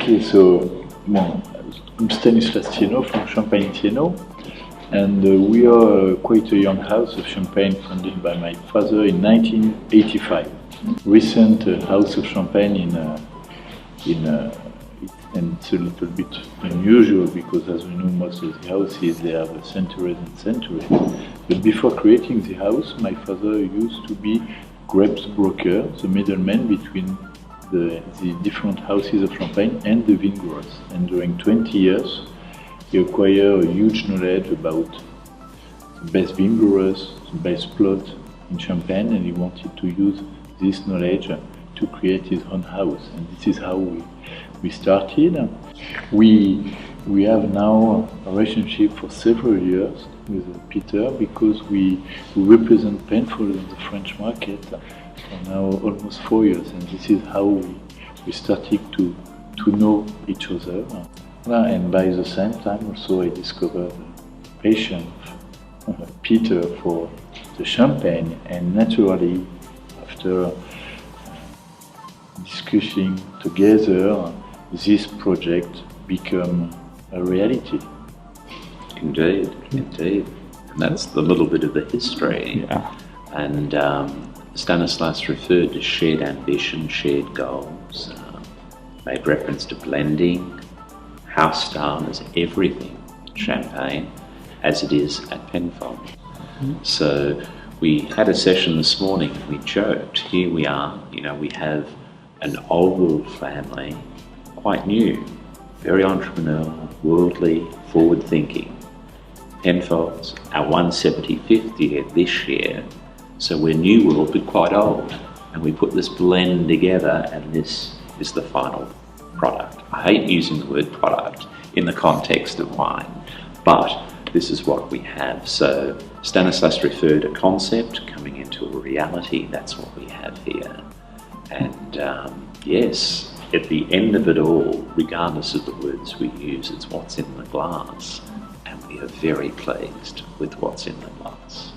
Okay, so well, I'm Stanislas Thiénot from Champagne Thiénot, and we are quite a young house of champagne founded by my father in 1985. Recent house of champagne and it's a little bit unusual because, as we know, most of the houses they have centuries and centuries. But before creating the house, my father used to be grapes broker, the middleman between the different houses of Champagne and the vinogrowers. And during 20 years, he acquired a huge knowledge about the best vinogrowers, the best plot in Champagne, and he wanted to use this knowledge to create his own house. And this is how we started. We have now a relationship for several years with Peter because we represent Penfolds in the French market for now almost 4 years, and this is how we started to know each other. And by the same time also I discovered a passion of Peter for the champagne, and naturally after discussing together this project became a reality. Indeed, indeed. And that's a little bit of the history. Yeah. And Stanislas referred to shared ambition, shared goals, made reference to blending. House style is everything Champagne, as it is at Penfolds. So we had a session this morning, we joked, here we are, we have an old world family, quite new, very entrepreneurial, worldly, forward thinking. Penfolds, our 175th year this year, so we're new world but quite old, and we put this blend together, and this is the final product. I hate using the word product in the context of wine, but this is what we have. So Stanislas referred to concept coming into a reality. That's what we have here. And yes, at the end of it all, regardless of the words we use, it's what's in the glass, and we are very pleased with what's in the glass.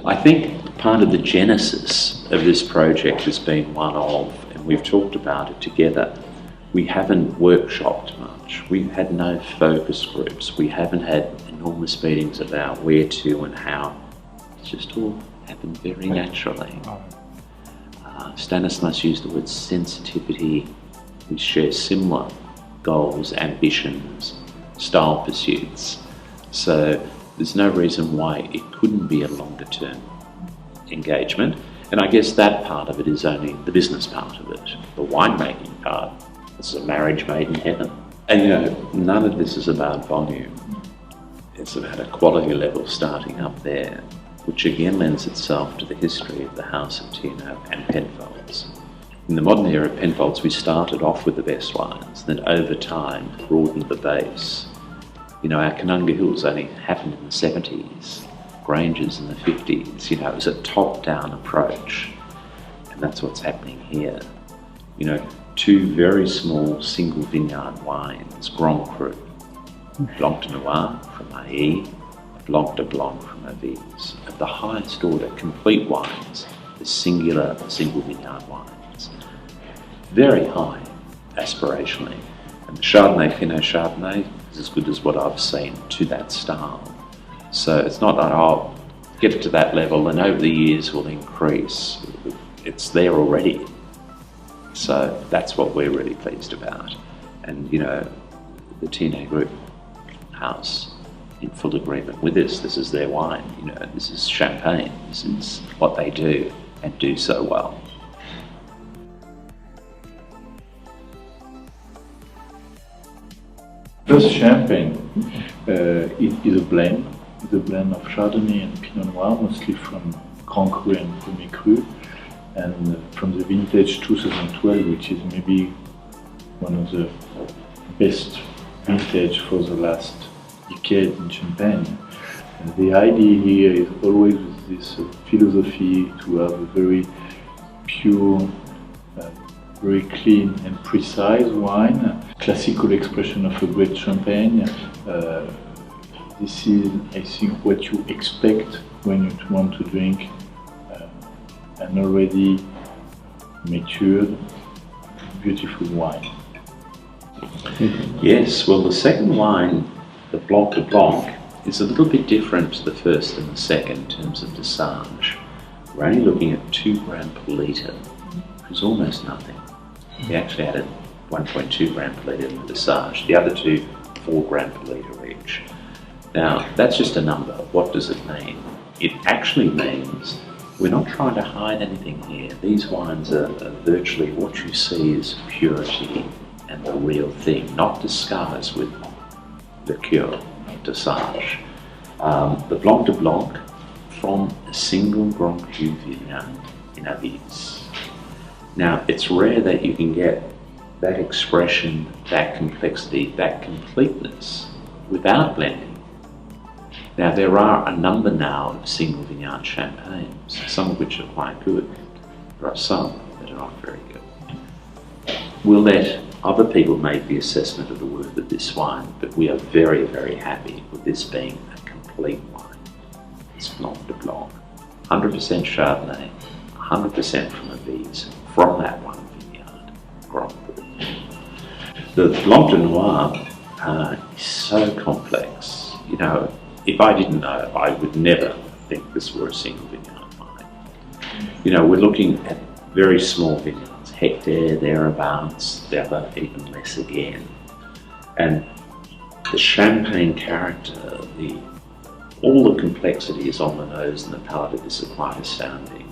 I think part of the genesis of this project has been one of, and we've talked about it together, we haven't workshopped much. We've had no focus groups. We haven't had enormous meetings about where to and how. It's just all happened very naturally. Stanislas used the word sensitivity. We share similar goals, ambitions, style pursuits. So there's no reason why it couldn't be a longer term engagement. And I guess that part of it is only the business part of it. The winemaking part, it's a marriage made in heaven. And none of this is about volume. It's about a quality level starting up there, which again lends itself to the history of the House of Thiénot and Penfolds. In the modern era of Penfolds, we started off with the best wines, then over time broadened the base. Our Canunga Hills only happened in the 70s, Granges in the 50s. It was a top-down approach, and that's what's happening here. Two very small single vineyard wines, Grand Cru, Blanc de Noir from Thie, Blanc de Blanc from Aviz, of the highest order, complete wines, the singular single vineyard wines. Very high, aspirationally. And the Chardonnay, Thiénot Chardonnay is as good as what I've seen to that style. So it's not that I'll get it to that level and over the years will increase. It's there already. So that's what we're really pleased about. And the Thiénot Group house, in full agreement with this. This is their wine, this is champagne. This is what they do and do so well. First, champagne is a blend. It's a blend of Chardonnay and Pinot Noir, mostly from Grand Cru and Premier Cru, and from the vintage 2012, which is maybe one of the best vintage for the last decade in Champagne. And the idea here is always with this philosophy to have a very pure, very clean and precise wine, classical expression of a great champagne. This is, I think, what you expect when you want to drink an already matured, beautiful wine. Yes, well, the second wine, the Blanc de Blanc, is a little bit different to the first and the second in terms of dosage. We're only looking at 2 grams per litre, which is almost nothing. We actually added 1.2 grams per litre in the dosage. The other two, 4 grams per litre each. Now, that's just a number. What does it mean? It actually means we're not trying to hide anything here. These wines are virtually what you see as purity and the real thing, not disguised with liqueur, dosage. The Blanc de Blanc from a single Grand Cru vineyard in Avis. Now, it's rare that you can get that expression, that complexity, that completeness without blending. Now, there are a number now of single vineyard champagnes, some of which are quite good. There are some that are not very good. We'll let other people make the assessment of the worth of this wine, but we are very, very happy with this being a complete wine. It's Blanc de Blanc, 100% Chardonnay, 100% from Avis, from that one vineyard, Grand Cru. The Blanc de Noir is so complex. You know, if I didn't know, I would never think this were a single vineyard wine. You know, we're looking at very small vineyards, hectare, thereabouts, the other even less again. And the champagne character, all the complexity is on the nose and the palate of this are quite astounding.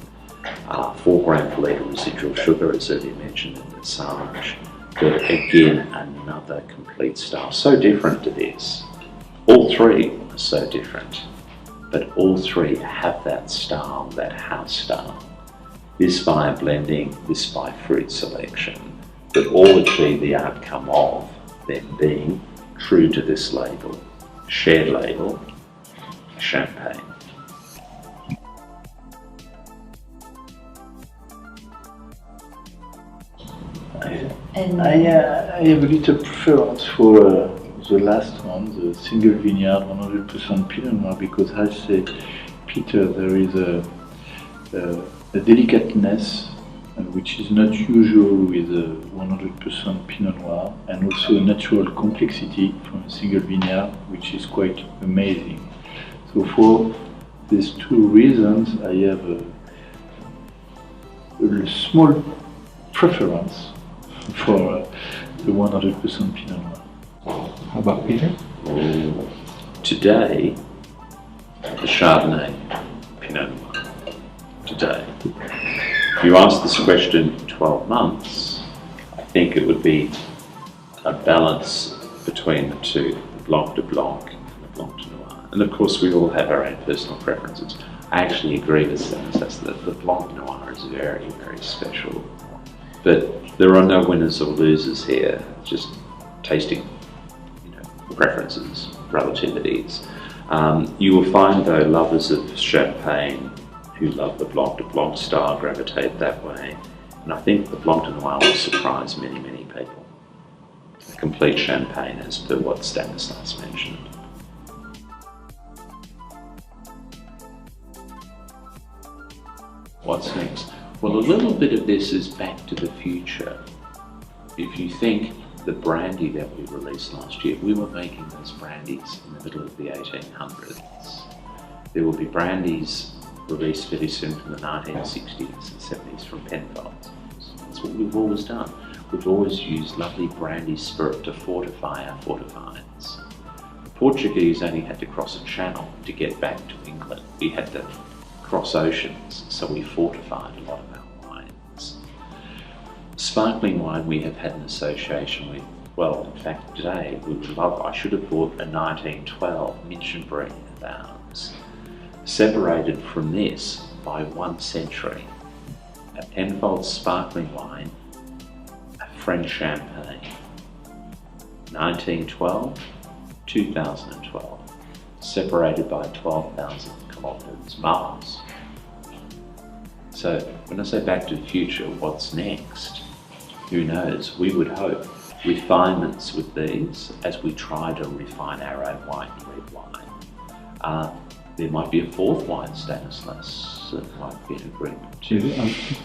4 grams per litre residual sugar, as earlier mentioned in the dosage, but again, another complete style. So different to this. All three are so different, but all three have that style, that house style. This by blending, this by fruit selection, but all achieve the outcome of them being true to this label, shared label, champagne. I have a little preference for the last one, the single vineyard 100% Pinot Noir, because I say, Peter, there is a delicateness which is not usual with 100% Pinot Noir, and also a natural complexity from a single vineyard, which is quite amazing. So for these two reasons, I have a small preference for the 100% Pinot Noir. How about Peter? Today, the Chardonnay Pinot Noir. Today. If you ask this question in 12 months, I think it would be a balance between the two, the Blanc de Blanc and the Blanc de Noir. And of course, we all have our own personal preferences. I actually agree with Stanislas that the Blanc Noir is very, very special. But there are no winners or losers here, just tasting preferences, relativities. You will find, though, lovers of champagne who love the Blanc de Blanc style gravitate that way. And I think the Blanc de Noir will surprise many, many people. A complete champagne, as per what Stanislas mentioned. What's next? Well, a little bit of this is back to the future. If you think the brandy that we released last year, we were making those brandies in the middle of the 1800s. There will be brandies released very soon from the 1960s and 70s from Penfolds. That's what we've always done. We've always used lovely brandy spirit to fortify our fortifieds. The Portuguese only had to cross a channel to get back to England. We had to cross oceans, so we fortified a lot of our wines. Sparkling wine we have had an association with, well, in fact today we would love, I should have bought a 1912 Minchinbury of ours, separated from this by 1 century. A Penfolds sparkling wine, a French champagne, 1912, 2012, separated by 12,000 kilometres, miles. So when I say back to the future, what's next? Who knows? We would hope refinements with these as we try to refine our own white and red wine. There might be a fourth wine, Stanislas, that might be an agreement to. Is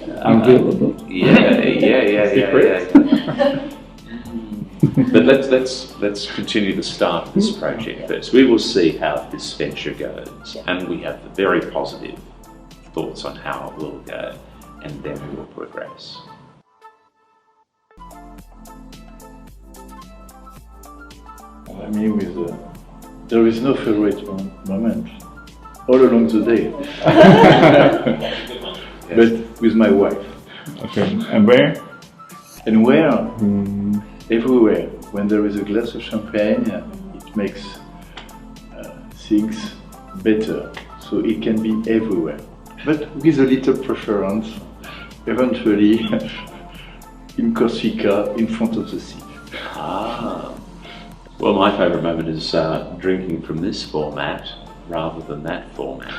it available? Yeah. But let's continue the start of this project first. We will see how this venture goes, and we have the very positive thoughts on how it will go, and then we will progress. I mean, there is no favorite moment all along the day, but with my wife. Okay, and where? And where? Everywhere. When there is a glass of champagne, it makes things better. So it can be everywhere, but with a little preference, eventually in Corsica, in front of the sea. Ah. Well, my favourite moment is drinking from this format rather than that format.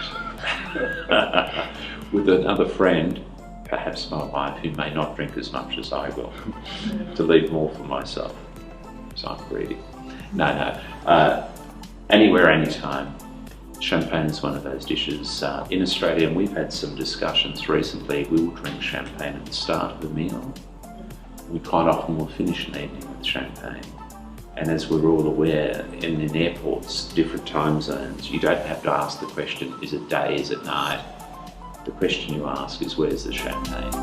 With another friend, perhaps my wife, who may not drink as much as I will, to leave more for myself. So I'm greedy. No. Anywhere, anytime. Champagne is one of those dishes. In Australia, and we've had some discussions recently, we will drink champagne at the start of the meal. We quite often will finish an evening with champagne. And as we're all aware, in airports, different time zones, you don't have to ask the question, is it day, is it night? The question you ask is, where's the champagne?